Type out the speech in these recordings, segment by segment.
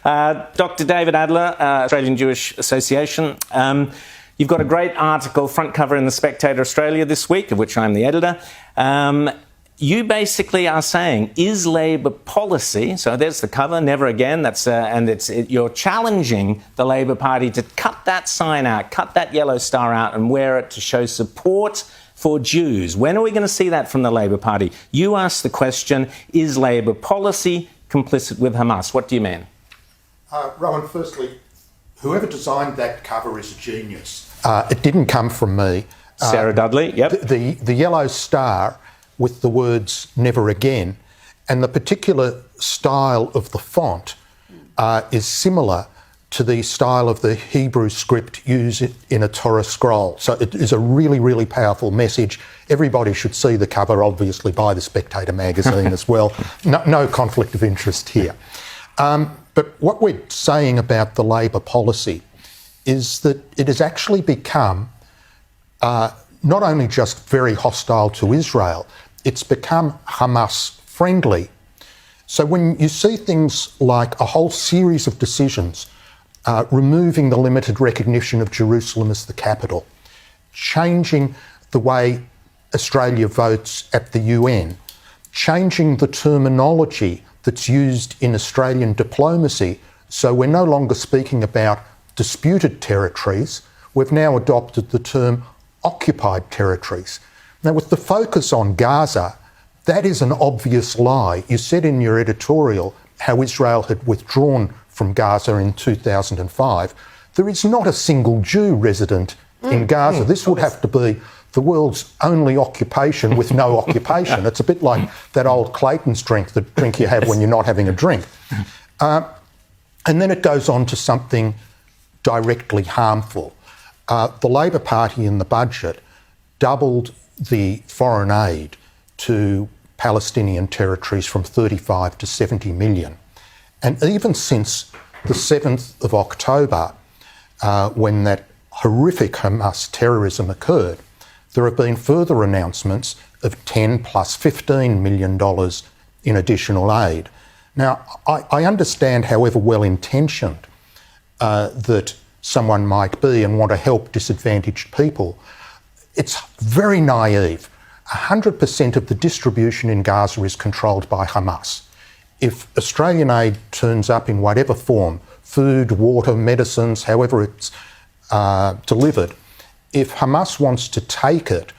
Dr David Adler, Australian Jewish Association. You've got a great article, front cover in The Spectator Australia this week, of which I'm the editor. You basically are saying, is Labor policy, so there's the cover, never again, you're challenging the Labor Party to cut that sign out, cut that yellow star out and wear it to show support for Jews. When are we going to see that from the Labor Party? You asked the question, is Labor policy complicit with Hamas? What do you mean? Rowan, firstly, whoever designed that cover is a genius. It didn't come from me. Sarah Dudley, yep. The yellow star with the words never again, and the particular style of the font is similar to the style of the Hebrew script used in a Torah scroll. So it is a really, really powerful message. Everybody should see the cover, obviously, by The Spectator magazine as well. No conflict of interest here. But what we're saying about the Labor policy is that it has actually become not only just very hostile to Israel, it's become Hamas friendly. So when you see things like a whole series of decisions removing the limited recognition of Jerusalem as the capital, changing the way Australia votes at the UN, changing the terminology that's used in Australian diplomacy, so we're no longer speaking about disputed territories, we've now adopted the term occupied territories. Now, with the focus on Gaza, that is an obvious lie. You said in your editorial how Israel had withdrawn from Gaza in 2005. There is not a single Jew resident in Gaza. This would have to be the world's only occupation with no occupation. It's a bit like that old Clayton's drink, the drink you have when you're not having a drink. And then it goes on to something directly harmful. The Labor Party in the budget doubled the foreign aid to Palestinian territories from 35 to 70 million. And even since the 7th of October, when that horrific Hamas terrorism occurred, there have been further announcements of $10 plus $15 million in additional aid. Now, I understand, however well-intentioned that someone might be and want to help disadvantaged people, it's very naive. 100% of the distribution in Gaza is controlled by Hamas. If Australian aid turns up in whatever form, food, water, medicines, however it's delivered, if Hamas wants to take it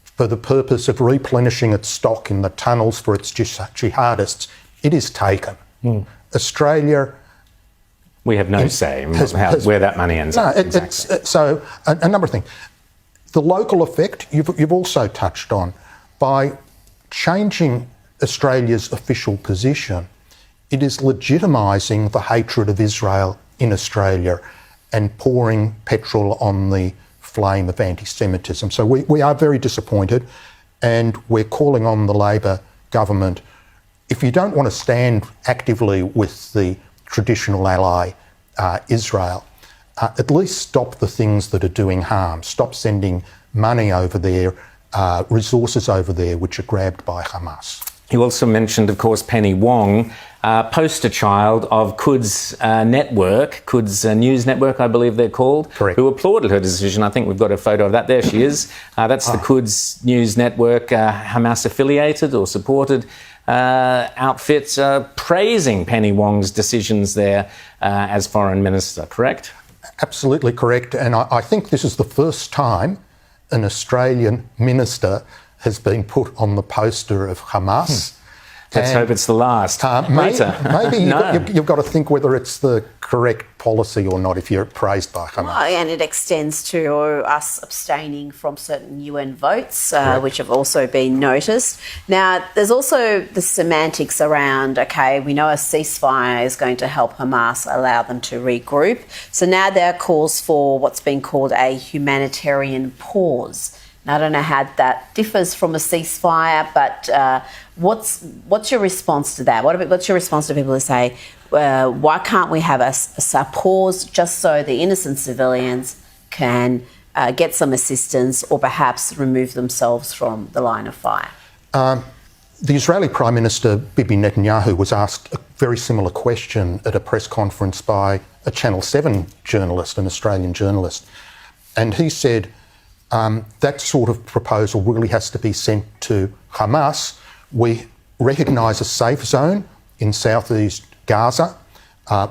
for the purpose of replenishing its stock in the tunnels for its jihadists, it is taken. Australia... We have no say in where that money ends up. Exactly. So a number of things. The local effect, you've also touched on. By changing Australia's official position, it is legitimising the hatred of Israel in Australia and pouring petrol on the flame of anti-Semitism. So we are very disappointed, and we're calling on the Labor government, if you don't want to stand actively with the traditional ally, Israel, at least stop the things that are doing harm. Stop sending money over there, resources over there, which are grabbed by Hamas. You also mentioned, of course, Penny Wong, poster child of Quds Network, Quds News Network, I believe they're called, Correct. Who applauded her decision. I think we've got a photo of that. There she is. That's the Quds News Network, Hamas-affiliated or supported outfits, praising Penny Wong's decisions there as Foreign Minister, correct? Absolutely correct. And I think this is the first time an Australian minister has been put on the poster of Hamas. Let's hope it's the last. Maybe you've got to think whether it's the correct policy or not if you're praised by Hamas. Well, and it extends to us abstaining from certain UN votes, which have also been noticed. Now, there's also the semantics around, OK, we know a ceasefire is going to help Hamas, allow them to regroup. So now there are calls for what's been called a humanitarian pause. Now, I don't know how that differs from a ceasefire, but what's your response to that? What's your response to people who say, why can't we have a pause just so the innocent civilians can get some assistance or perhaps remove themselves from the line of fire? The Israeli Prime Minister Bibi Netanyahu was asked a very similar question at a press conference by a Channel 7 journalist, an Australian journalist. And he said that sort of proposal really has to be sent to Hamas. We recognise a safe zone in southeast Gaza.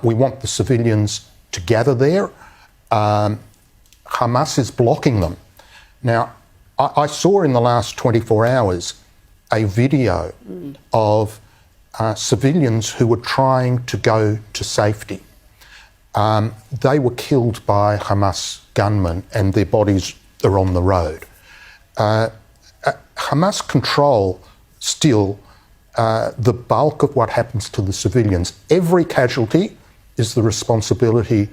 We want the civilians to gather there. Hamas is blocking them. Now, I saw in the last 24 hours a video of civilians who were trying to go to safety. They were killed by Hamas gunmen and their bodies are on the road. Hamas control still the bulk of what happens to the civilians. Every casualty is the responsibility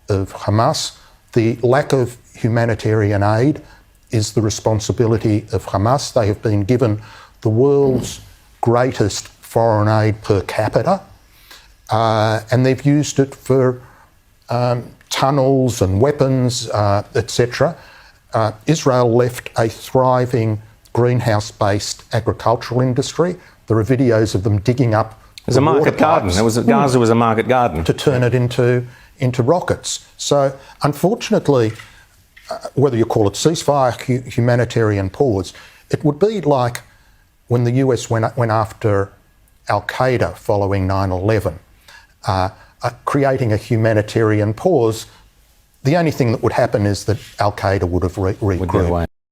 of Hamas. The lack of humanitarian aid is the responsibility of Hamas. They have been given the world's greatest foreign aid per capita, and they've used it for tunnels and weapons, etc. Israel left a thriving greenhouse-based agricultural industry. There are videos of them digging up. It was a market garden. Gaza was a market garden. To turn it into rockets. So, unfortunately, whether you call it ceasefire, humanitarian pause, it would be like when the US went after Al-Qaeda following 9/11, creating a humanitarian pause. The only thing that would happen is that Al-Qaeda would have regrouped.